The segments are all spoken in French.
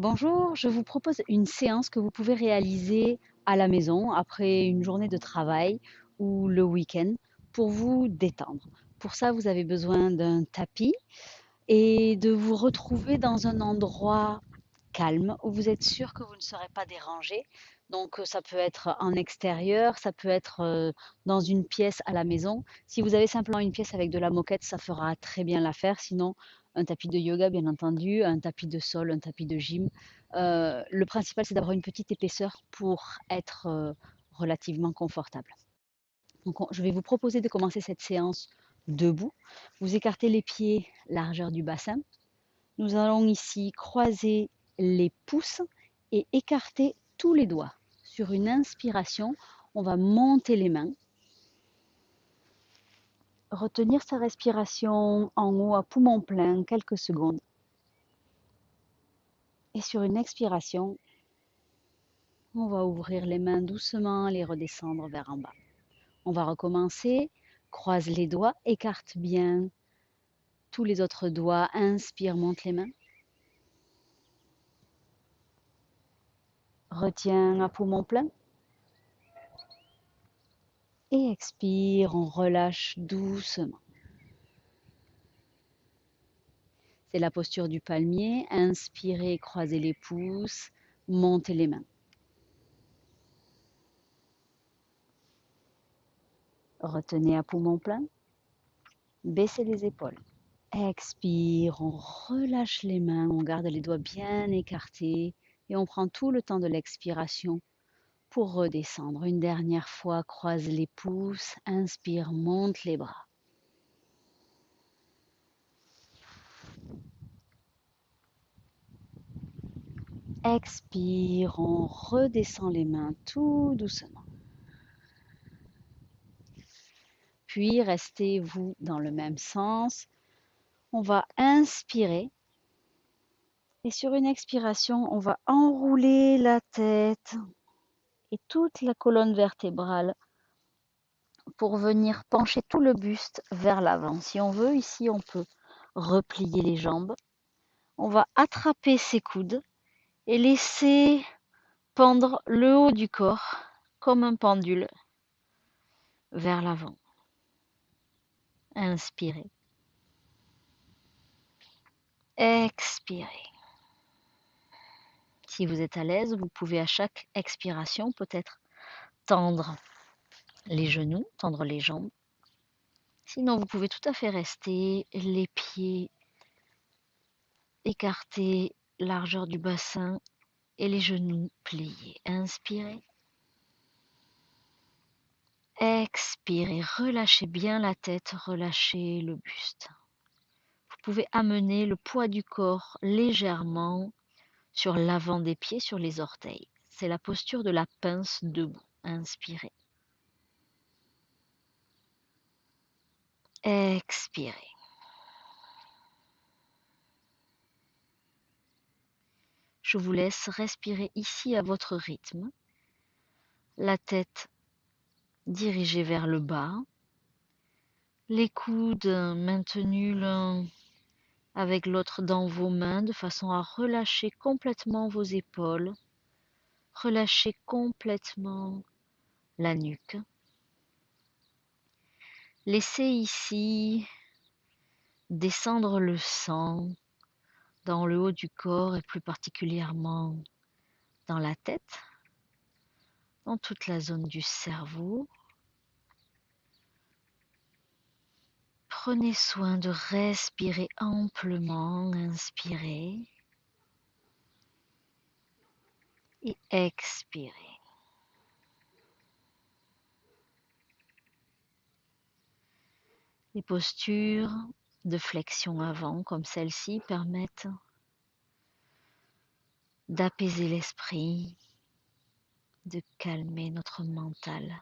Bonjour, je vous propose une séance que vous pouvez réaliser à la maison après une journée de travail ou le week-end pour vous détendre. Pour ça, vous avez besoin d'un tapis et de vous retrouver dans un endroit calme où vous êtes sûr que vous ne serez pas dérangé. Donc, ça peut être en extérieur, ça peut être dans une pièce à la maison. Si vous avez simplement une pièce avec de la moquette, ça fera très bien l'affaire. Sinon, un tapis de yoga, bien entendu, un tapis de sol, un tapis de gym. Le principal, c'est d'avoir une petite épaisseur pour être relativement confortable. Donc, je vais vous proposer de commencer cette séance debout. Vous écartez les pieds largeur du bassin. Nous allons ici croiser les pouces et écarter tous les doigts. Sur une inspiration, on va monter les mains, retenir sa respiration en haut à poumon plein quelques secondes. Et sur une expiration, on va ouvrir les mains doucement, les redescendre vers en bas. On va recommencer, croise les doigts, écarte bien tous les autres doigts, inspire, monte les mains. Retiens à poumon plein. Et expire, on relâche doucement. C'est la posture du palmier. Inspirez, croisez les pouces, montez les mains. Retenez à poumon plein. Baissez les épaules. Expire, on relâche les mains, on garde les doigts bien écartés et on prend tout le temps de l'expiration pour redescendre. Une dernière fois, croise les pouces, inspire, monte les bras. Expire, on redescend les mains tout doucement. Puis restez-vous dans le même sens. On va inspirer et sur une expiration, on va enrouler la tête et toute la colonne vertébrale pour venir pencher tout le buste vers l'avant. Si on veut, ici, on peut replier les jambes. On va attraper ses coudes et laisser pendre le haut du corps comme un pendule vers l'avant. Inspirez. Expirez. Si vous êtes à l'aise, vous pouvez à chaque expiration peut-être tendre les genoux, tendre les jambes. Sinon, vous pouvez tout à fait rester les pieds écartés, largeur du bassin et les genoux pliés. Inspirez. Expirez, relâchez bien la tête, relâchez le buste. Vous pouvez amener le poids du corps légèrement sur l'avant des pieds, sur les orteils. C'est la posture de la pince debout. Inspirez. Expirez. Je vous laisse respirer ici à votre rythme. La tête dirigée vers le bas. Les coudes maintenus l'un avec l'autre dans vos mains de façon à relâcher complètement vos épaules. Relâchez complètement la nuque. Laissez ici descendre le sang dans le haut du corps et plus particulièrement dans la tête, dans toute la zone du cerveau. Prenez soin de respirer amplement, inspirez et expirez. Les postures de flexion avant, comme celle-ci, permettent d'apaiser l'esprit, de calmer notre mental.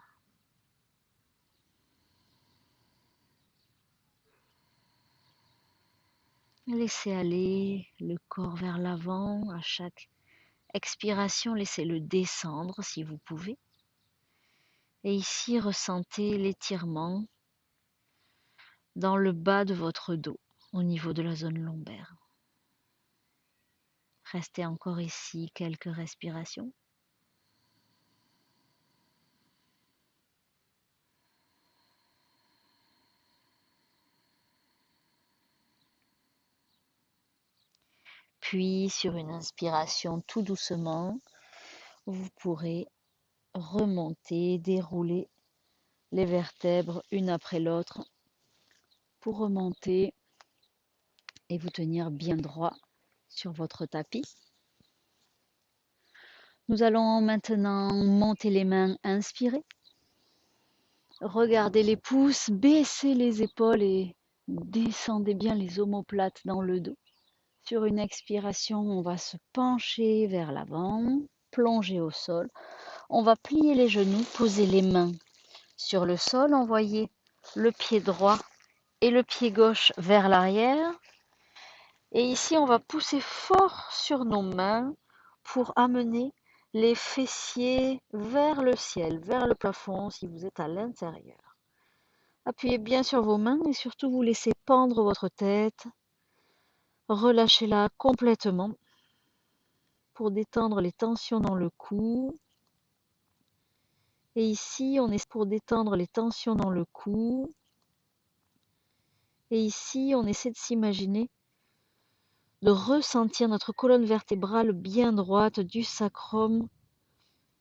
Laissez aller le corps vers l'avant. À chaque expiration, laissez-le descendre si vous pouvez. Et ici, ressentez l'étirement dans le bas de votre dos, au niveau de la zone lombaire. Restez encore ici quelques respirations. Puis, sur une inspiration tout doucement, vous pourrez remonter, dérouler les vertèbres une après l'autre pour remonter et vous tenir bien droit sur votre tapis. Nous allons maintenant monter les mains, inspirer. Regardez les pouces, baissez les épaules et descendez bien les omoplates dans le dos. Sur une expiration, on va se pencher vers l'avant, plonger au sol. On va plier les genoux, poser les mains sur le sol, envoyer le pied droit et le pied gauche vers l'arrière. Et ici, on va pousser fort sur nos mains pour amener les fessiers vers le ciel, vers le plafond si vous êtes à l'intérieur. Appuyez bien sur vos mains et surtout vous laissez pendre votre tête. Relâchez-la complètement pour détendre les tensions dans le cou. Et ici, on est pour détendre les tensions dans le cou. Et ici, on essaie de s'imaginer, de ressentir notre colonne vertébrale bien droite du sacrum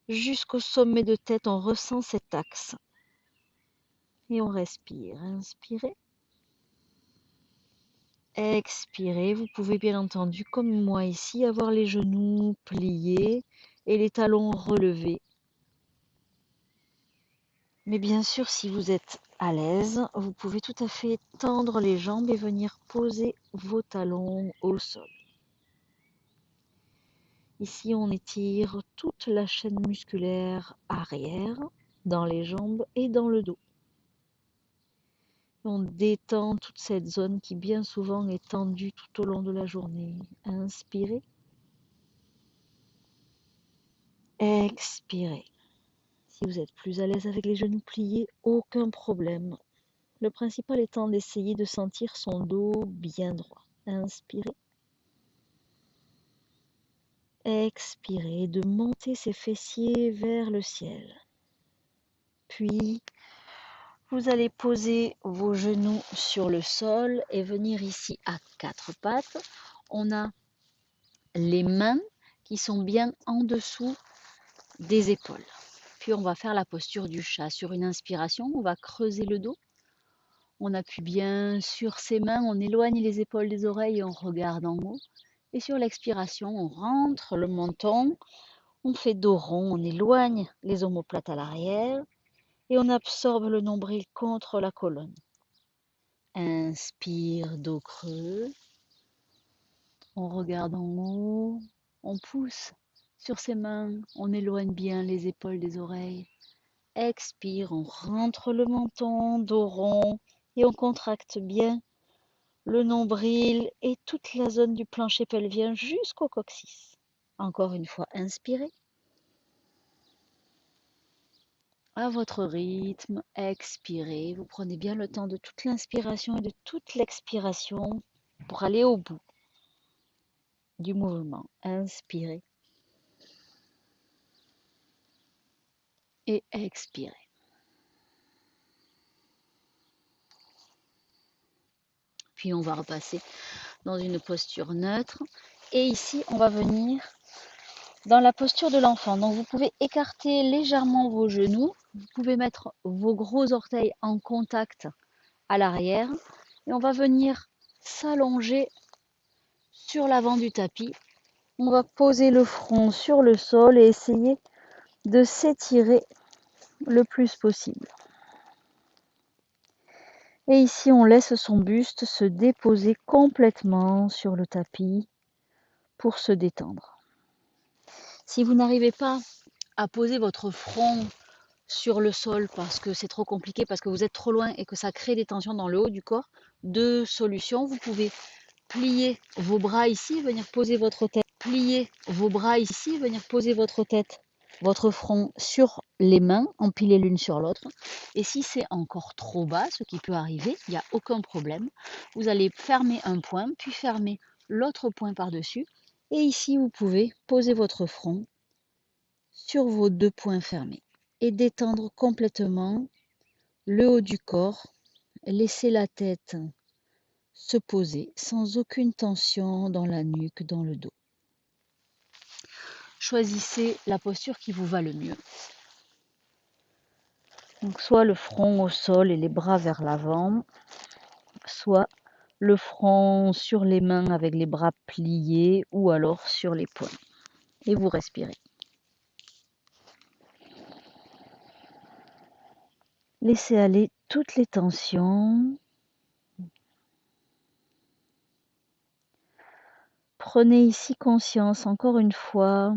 jusqu'au sommet de tête. On ressent cet axe. Et on respire. Inspirez. Expirez. Vous pouvez bien entendu, comme moi ici, avoir les genoux pliés et les talons relevés. Mais bien sûr, si vous êtes à l'aise, vous pouvez tout à fait tendre les jambes et venir poser vos talons au sol. Ici, on étire toute la chaîne musculaire arrière, dans les jambes et dans le dos. On détend toute cette zone qui bien souvent est tendue tout au long de la journée. Inspirez. Expirez. Si vous êtes plus à l'aise avec les genoux pliés, aucun problème. Le principal étant d'essayer de sentir son dos bien droit. Inspirez. Expirez, de monter ses fessiers vers le ciel. Puis, vous allez poser vos genoux sur le sol et venir ici à quatre pattes. On a les mains qui sont bien en dessous des épaules. Puis on va faire la posture du chat. Sur une inspiration, on va creuser le dos. On appuie bien sur ses mains, on éloigne les épaules des oreilles et on regarde en haut. Et sur l'expiration, on rentre le menton, on fait dos rond, on éloigne les omoplates à l'arrière et on absorbe le nombril contre la colonne. Inspire, dos creux. On regarde en haut, on pousse sur ses mains, on éloigne bien les épaules des oreilles. Expire, on rentre le menton, dos rond et on contracte bien le nombril et toute la zone du plancher pelvien jusqu'au coccyx. Encore une fois, inspirez. À votre rythme, expirez. Vous prenez bien le temps de toute l'inspiration et de toute l'expiration pour aller au bout du mouvement. Inspirez et expirez. Puis on va repasser dans une posture neutre. Et ici, on va venir dans la posture de l'enfant. Donc vous pouvez écarter légèrement vos genoux. Vous pouvez mettre vos gros orteils en contact à l'arrière. Et on va venir s'allonger sur l'avant du tapis. On va poser le front sur le sol et essayer de s'étirer le plus possible. Et ici, on laisse son buste se déposer complètement sur le tapis pour se détendre. Si vous n'arrivez pas à poser votre front sur le sol parce que c'est trop compliqué, parce que vous êtes trop loin et que ça crée des tensions dans le haut du corps, deux solutions. Vous pouvez plier vos bras ici, venir poser votre tête. Plier vos bras ici, venir poser votre tête, votre front sur les mains, empilées l'une sur l'autre. Et si c'est encore trop bas, ce qui peut arriver, il n'y a aucun problème. Vous allez fermer un point, puis fermer l'autre point par-dessus Et ici, vous pouvez poser votre front sur vos deux poings fermés et détendre complètement le haut du corps. Laissez la tête se poser sans aucune tension dans la nuque, dans le dos. Choisissez la posture qui vous va le mieux. Donc, soit le front au sol et les bras vers l'avant, soit le front sur les mains avec les bras pliés ou alors sur les poings. Et vous respirez. Laissez aller toutes les tensions. Prenez ici conscience, encore une fois,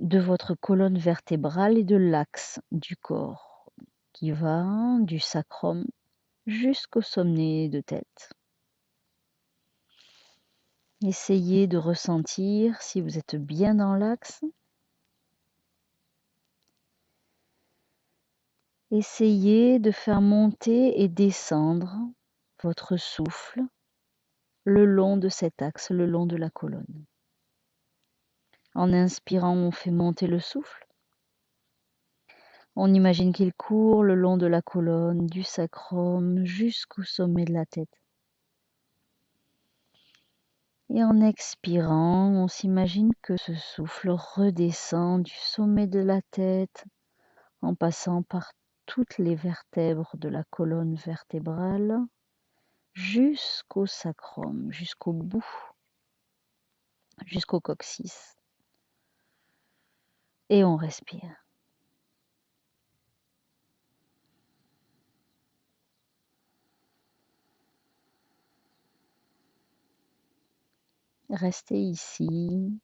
de votre colonne vertébrale et de l'axe du corps qui va du sacrum jusqu'au sommet de tête. Essayez de ressentir si vous êtes bien dans l'axe. Essayez de faire monter et descendre votre souffle le long de cet axe, le long de la colonne. En inspirant, on fait monter le souffle. On imagine qu'il court le long de la colonne, du sacrum jusqu'au sommet de la tête. Et en expirant, on s'imagine que ce souffle redescend du sommet de la tête en passant par toutes les vertèbres de la colonne vertébrale jusqu'au sacrum, jusqu'au bout, jusqu'au coccyx. Et on respire. Restez ici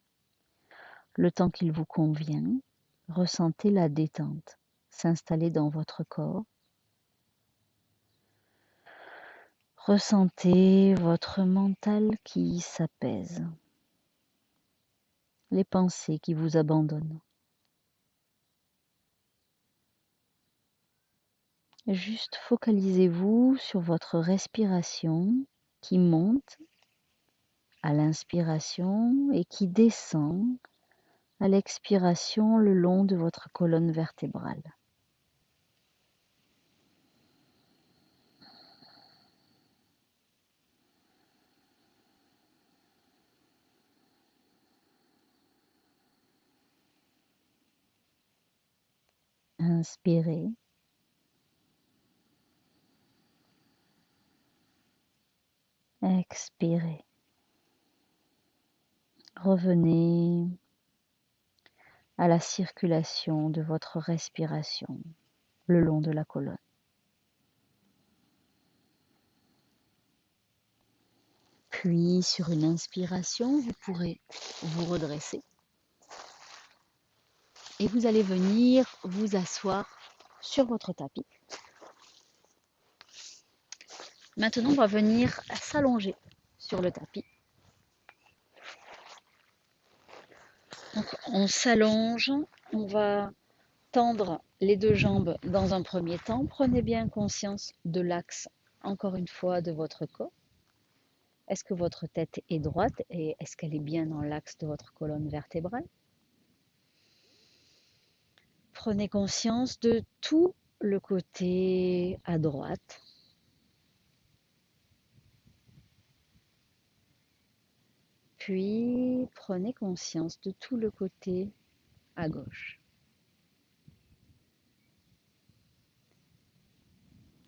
le temps qu'il vous convient. Ressentez la détente s'installer dans votre corps. Ressentez votre mental qui s'apaise, les pensées qui vous abandonnent. Juste focalisez-vous sur votre respiration qui monte à l'inspiration et qui descend à l'expiration le long de votre colonne vertébrale. Inspirez. Expirez. Revenez à la circulation de votre respiration le long de la colonne. Puis, sur une inspiration, vous pourrez vous redresser et vous allez venir vous asseoir sur votre tapis. Maintenant, on va venir s'allonger sur le tapis. Donc, on s'allonge, on va tendre les deux jambes dans un premier temps. Prenez bien conscience de l'axe, encore une fois, de votre corps. Est-ce que votre tête est droite et est-ce qu'elle est bien dans l'axe de votre colonne vertébrale? Prenez conscience de tout le côté à droite. Puis prenez conscience de tout le côté à gauche.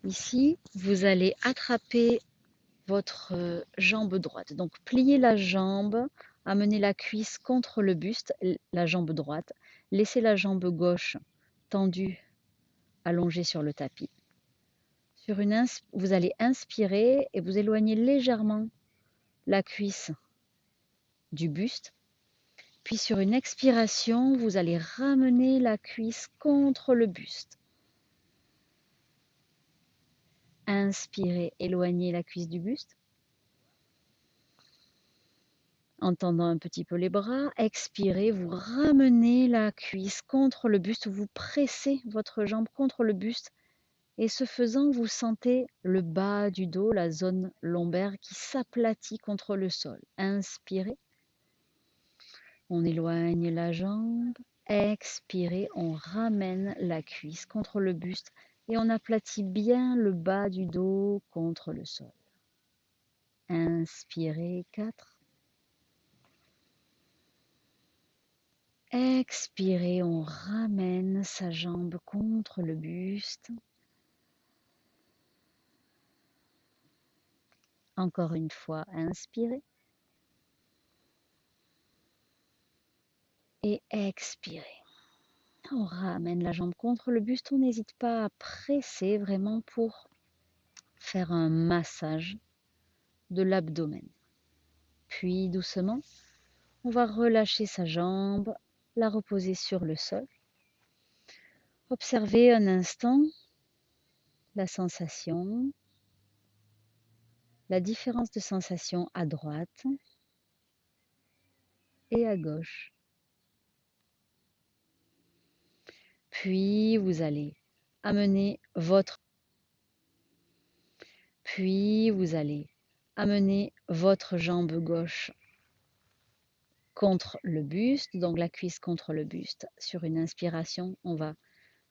Ici, vous allez attraper votre jambe droite. Donc pliez la jambe, amenez la cuisse contre le buste, la jambe droite. Laissez la jambe gauche tendue, allongée sur le tapis. Vous allez inspirer et vous éloignez légèrement la cuisse du buste. Puis sur une expiration, vous allez ramener la cuisse contre le buste. Inspirez, éloignez la cuisse du buste. En tendant un petit peu les bras, expirez, vous ramenez la cuisse contre le buste, vous pressez votre jambe contre le buste Et ce faisant, vous sentez le bas du dos, la zone lombaire qui s'aplatit contre le sol. Inspirez, on éloigne la jambe. Expirez, on ramène la cuisse contre le buste et on aplatit bien le bas du dos contre le sol. Inspirez, 4. Expirez, on ramène sa jambe contre le buste. Encore une fois, inspirez. Et expirez. On ramène la jambe contre le buste. On n'hésite pas à presser vraiment pour faire un massage de l'abdomen. Puis doucement, on va relâcher sa jambe, la reposer sur le sol. Observez un instant la sensation, la différence de sensation à droite et à gauche. Puis vous allez amener votre jambe gauche contre le buste, donc la cuisse contre le buste. Sur une inspiration, on va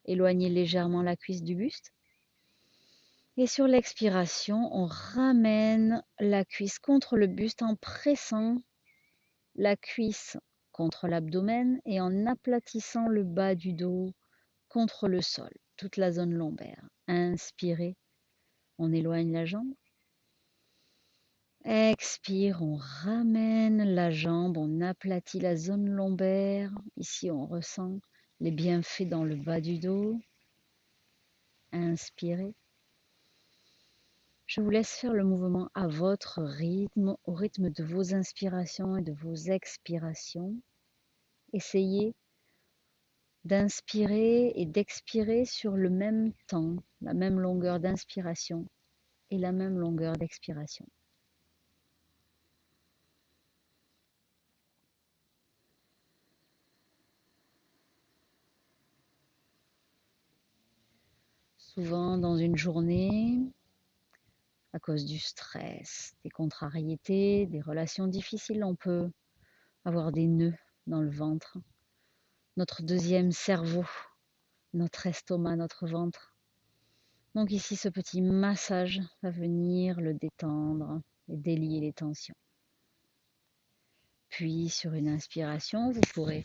éloigner légèrement la cuisse du buste. Et sur l'expiration, on ramène la cuisse contre le buste en pressant la cuisse contre l'abdomen et en aplatissant le bas du dos contre le sol, toute la zone lombaire. Inspirez, on éloigne la jambe. Expire, on ramène la jambe, on aplatit la zone lombaire. Ici, on ressent les bienfaits dans le bas du dos. Inspirez. Je vous laisse faire le mouvement à votre rythme, au rythme de vos inspirations et de vos expirations. Essayez d'inspirer et d'expirer sur le même temps, la même longueur d'inspiration et la même longueur d'expiration. Souvent dans une journée, à cause du stress, des contrariétés, des relations difficiles, on peut avoir des nœuds dans le ventre, notre deuxième cerveau, notre estomac, notre ventre. Donc ici, ce petit massage va venir le détendre et délier les tensions. Puis sur une inspiration, vous pourrez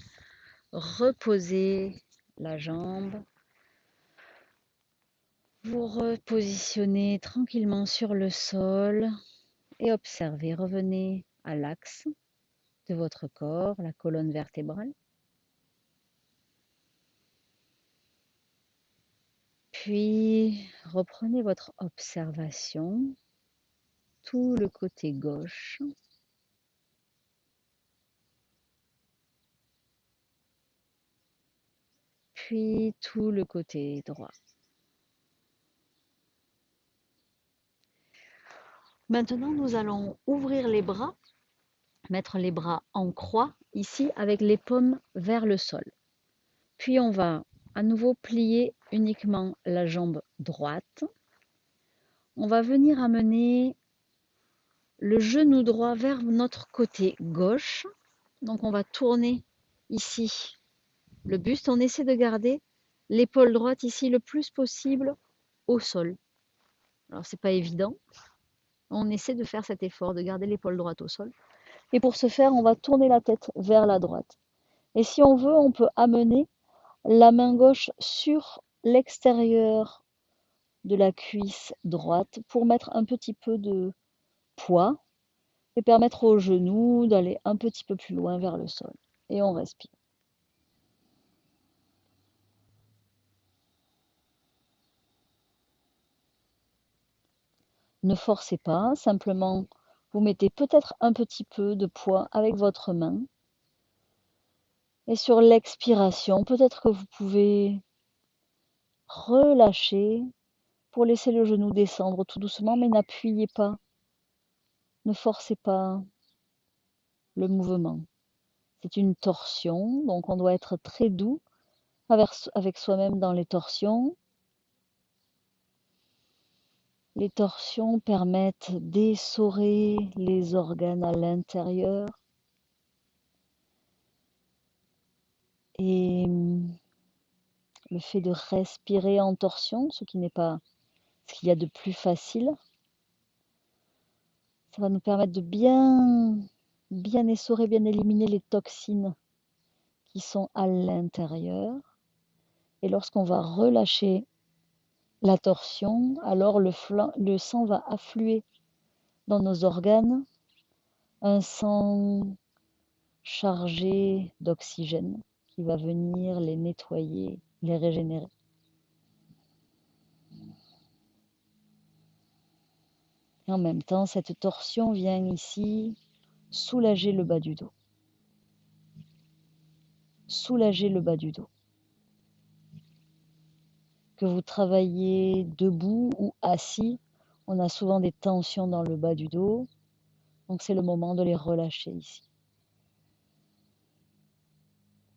reposer la jambe. Vous repositionnez tranquillement sur le sol et observez, revenez à l'axe de votre corps, la colonne vertébrale. Puis reprenez votre observation, tout le côté gauche. Puis tout le côté droit. Maintenant, nous allons ouvrir les bras, mettre les bras en croix, ici, avec les paumes vers le sol. Puis on va à nouveau plier uniquement la jambe droite. On va venir amener le genou droit vers notre côté gauche. Donc on va tourner ici le buste. On essaie de garder l'épaule droite ici le plus possible au sol. Alors c'est pas évident. On essaie de faire cet effort, de garder l'épaule droite au sol. Et pour ce faire, on va tourner la tête vers la droite. Et si on veut, on peut amener la main gauche sur l'extérieur de la cuisse droite pour mettre un petit peu de poids et permettre au genou d'aller un petit peu plus loin vers le sol. Et on respire. Ne forcez pas, simplement vous mettez peut-être un petit peu de poids avec votre main. Et sur l'expiration, peut-être que vous pouvez relâcher pour laisser le genou descendre tout doucement, mais n'appuyez pas, ne forcez pas le mouvement. C'est une torsion, donc on doit être très doux avec soi-même dans les torsions. Les torsions permettent d'essorer les organes à l'intérieur et le fait de respirer en torsion, ce qui n'est pas ce qu'il y a de plus facile, ça va nous permettre de bien essorer, bien éliminer les toxines qui sont à l'intérieur. Et lorsqu'on va relâcher la torsion, alors le sang va affluer dans nos organes, un sang chargé d'oxygène qui va venir les nettoyer, les régénérer. Et en même temps, cette torsion vient ici soulager le bas du dos. Soulager le bas du dos. Que vous travaillez debout ou assis, on a souvent des tensions dans le bas du dos, donc c'est le moment de les relâcher ici.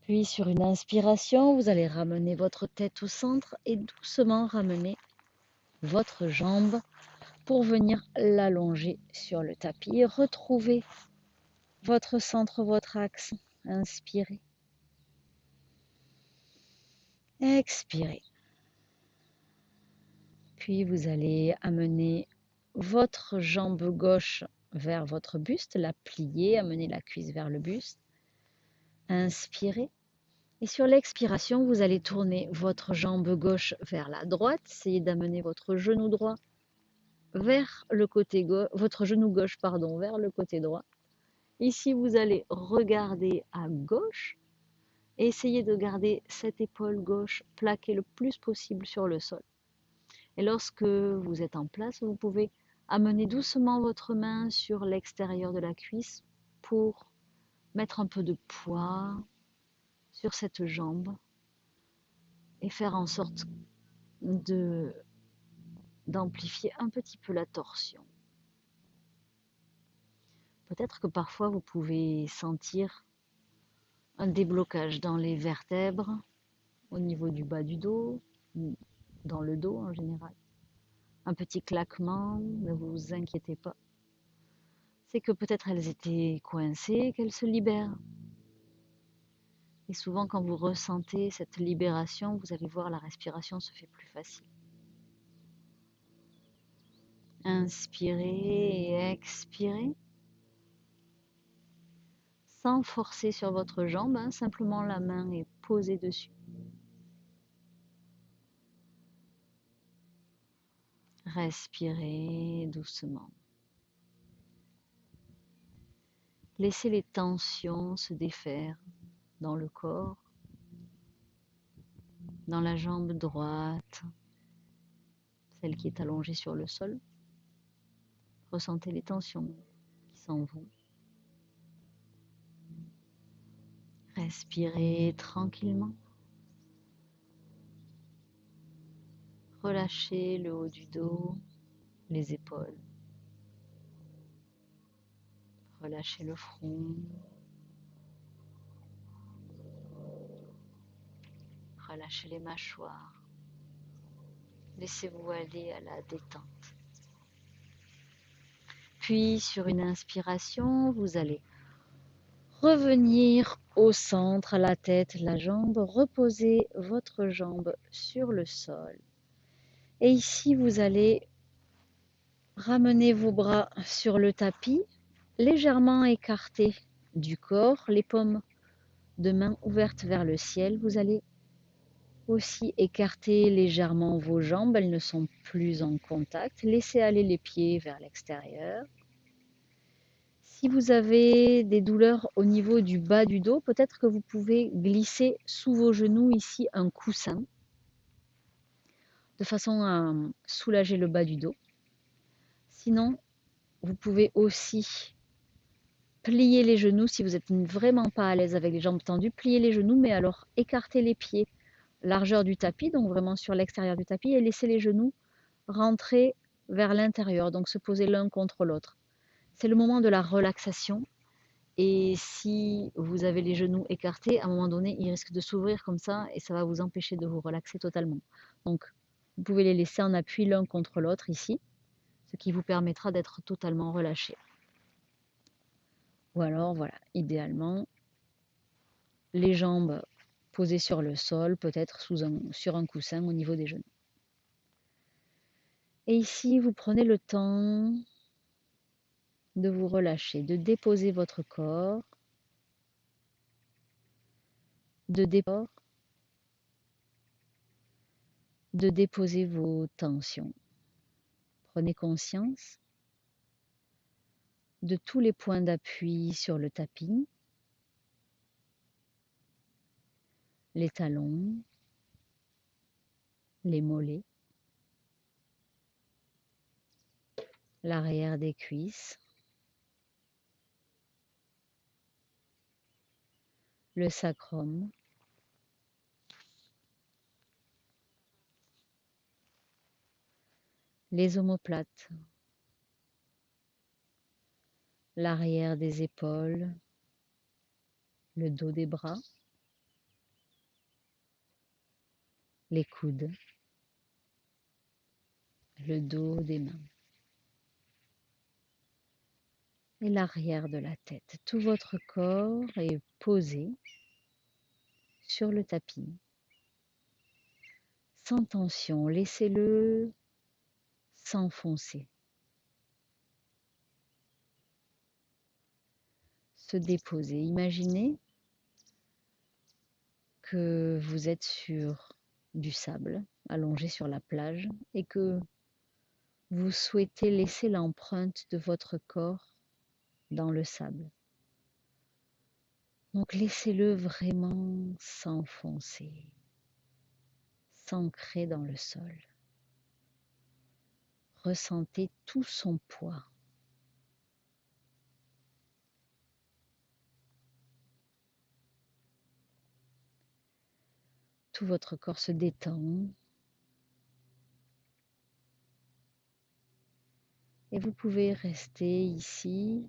Puis sur une inspiration, vous allez ramener votre tête au centre et doucement ramener votre jambe pour venir l'allonger sur le tapis et retrouver votre centre, votre axe. Inspirez. Expirez. Puis vous allez amener votre jambe gauche vers votre buste, la plier, amener la cuisse vers le buste. Inspirez. Et sur l'expiration, vous allez tourner votre jambe gauche vers la droite. Essayez d'amener votre genou droit vers le côté gauche, votre genou gauche, pardon, vers le côté droit. Ici, vous allez regarder à gauche et essayer de garder cette épaule gauche plaquée le plus possible sur le sol. Et lorsque vous êtes en place, vous pouvez amener doucement votre main sur l'extérieur de la cuisse pour mettre un peu de poids sur cette jambe et faire en sorte d'amplifier un petit peu la torsion. Peut-être que parfois vous pouvez sentir un déblocage dans les vertèbres, au niveau du bas du dos, dans le dos en général. Un petit claquement, ne vous inquiétez pas. C'est que peut-être elles étaient coincées, qu'elles se libèrent. Et souvent, quand vous ressentez cette libération, vous allez voir, la respiration se fait plus facile. Inspirez et expirez. Sans forcer sur votre jambe, simplement la main est posée dessus. Respirez doucement. Laissez les tensions se défaire dans le corps, dans la jambe droite, celle qui est allongée sur le sol. Ressentez les tensions qui s'en vont. Respirez tranquillement. Relâchez le haut du dos, les épaules. Relâchez le front. Relâchez les mâchoires. Laissez-vous aller à la détente. Puis, sur une inspiration, vous allez revenir au centre, à la tête, la jambe. Reposez votre jambe sur le sol. Et ici, vous allez ramener vos bras sur le tapis, légèrement écartés du corps, les paumes de main ouvertes vers le ciel. Vous allez aussi écarter légèrement vos jambes, elles ne sont plus en contact. Laissez aller les pieds vers l'extérieur. Si vous avez des douleurs au niveau du bas du dos, peut-être que vous pouvez glisser sous vos genoux ici un coussin, de façon à soulager le bas du dos. Sinon, vous pouvez aussi plier les genoux si vous n'êtes vraiment pas à l'aise avec les jambes tendues. Pliez les genoux, mais alors écartez les pieds, largeur du tapis, donc vraiment sur l'extérieur du tapis, et laissez les genoux rentrer vers l'intérieur, donc se poser l'un contre l'autre. C'est le moment de la relaxation. Et si vous avez les genoux écartés, à un moment donné, ils risquent de s'ouvrir comme ça et ça va vous empêcher de vous relaxer totalement. Donc, vous pouvez les laisser en appui l'un contre l'autre ici. ce qui vous permettra d'être totalement relâché. Ou alors, voilà, idéalement, les jambes posées sur le sol, peut-être sur un coussin au niveau des genoux. Et ici, vous prenez le temps de vous relâcher, de déposer votre corps, de déposer vos tensions. Prenez conscience de tous les points d'appui sur le tapis, les talons, les mollets, l'arrière des cuisses, le sacrum, les omoplates, l'arrière des épaules, le dos des bras, les coudes, le dos des mains et l'arrière de la tête. Tout votre corps est posé sur le tapis, sans tension. Laissez-le s'enfoncer, se déposer. Imaginez que vous êtes sur du sable, allongé sur la plage, et que vous souhaitez laisser l'empreinte de votre corps dans le sable. Donc laissez-le vraiment s'enfoncer, s'ancrer dans le sol. Ressentez tout son poids. Tout votre corps se détend. Et vous pouvez rester ici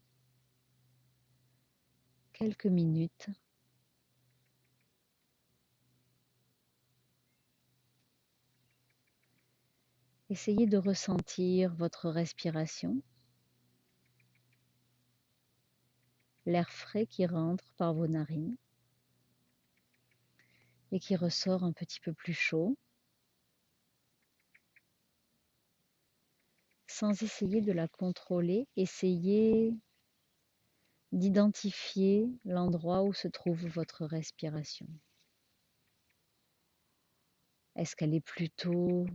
quelques minutes. Essayez de ressentir votre respiration, l'air frais qui rentre par vos narines et qui ressort un petit peu plus chaud, sans essayer de la contrôler. Essayez d'identifier l'endroit où se trouve votre respiration. Est-ce qu'elle est plutôt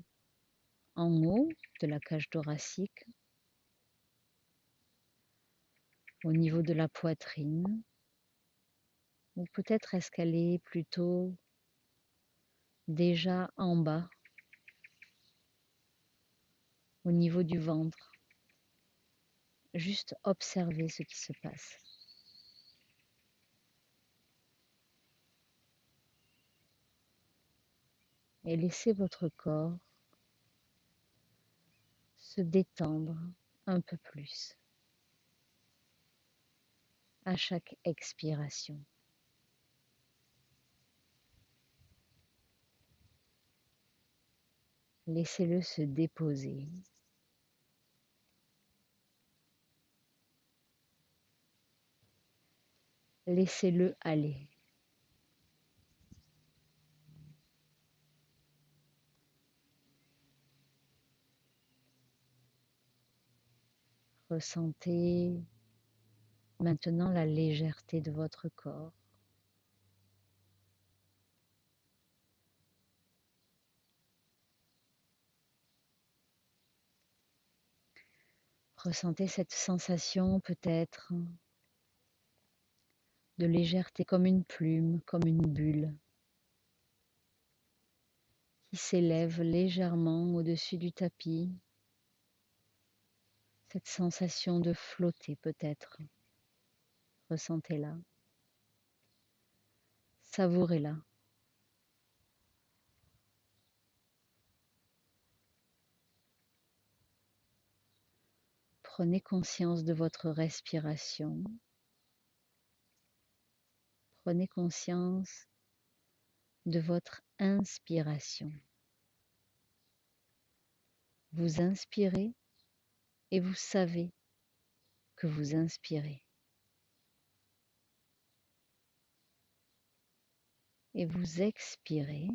en haut de la cage thoracique, au niveau de la poitrine, ou peut-être est-ce qu'elle est plutôt déjà en bas, au niveau du ventre? Juste observez ce qui se passe. Et laissez votre corps se détendre un peu plus à chaque expiration. Laissez-le se déposer. Laissez-le aller. Ressentez maintenant la légèreté de votre corps. Ressentez cette sensation peut-être de légèreté comme une plume, comme une bulle qui s'élève légèrement au-dessus du tapis. Cette sensation de flotter peut-être. Ressentez-la. Savourez-la. Prenez conscience de votre respiration. Prenez conscience de votre inspiration. Vous inspirez et vous savez que vous inspirez. Et vous expirez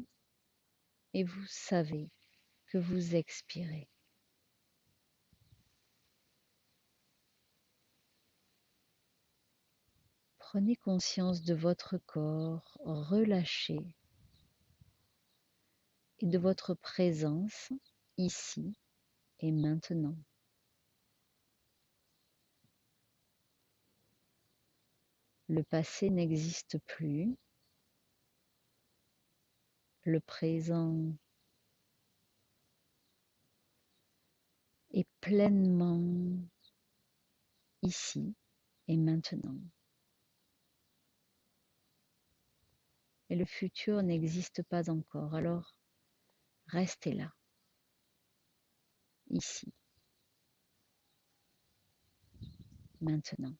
et vous savez que vous expirez. Prenez conscience de votre corps relâché et de votre présence ici et maintenant. Le passé n'existe plus. Le présent est pleinement ici et maintenant. Et le futur n'existe pas encore, alors restez là, ici, maintenant.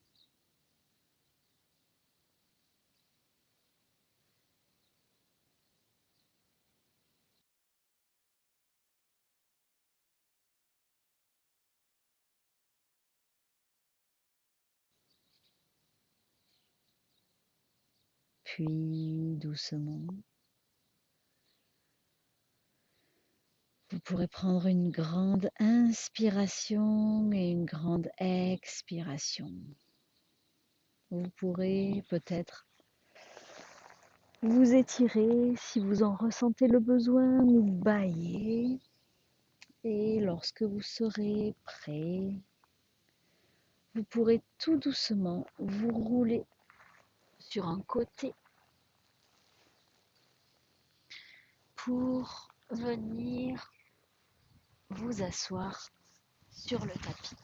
Puis doucement, vous pourrez prendre une grande inspiration et une grande expiration. Vous pourrez peut-être vous étirer si vous en ressentez le besoin ou bâiller. Et lorsque vous serez prêt, vous pourrez tout doucement vous rouler sur un côté pour venir vous asseoir sur le tapis.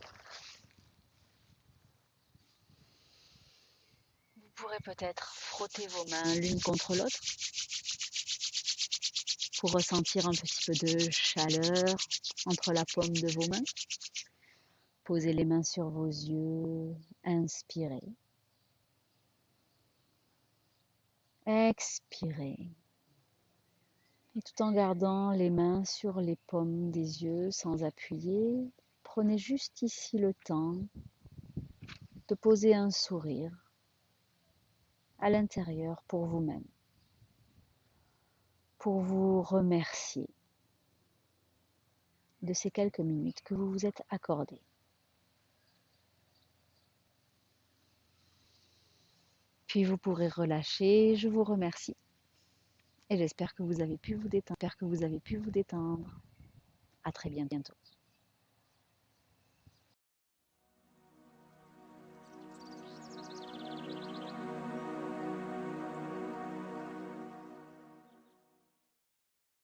Vous pourrez peut-être frotter vos mains l'une contre l'autre pour ressentir un petit peu de chaleur entre la paume de vos mains. Posez les mains sur vos yeux, inspirez. Expirez. Et tout en gardant les mains sur les paumes des yeux sans appuyer, prenez juste ici le temps de poser un sourire à l'intérieur pour vous-même, pour vous remercier de ces quelques minutes que vous vous êtes accordées. Puis vous pourrez relâcher. Je vous remercie et j'espère que vous avez pu vous détendre. À très bientôt.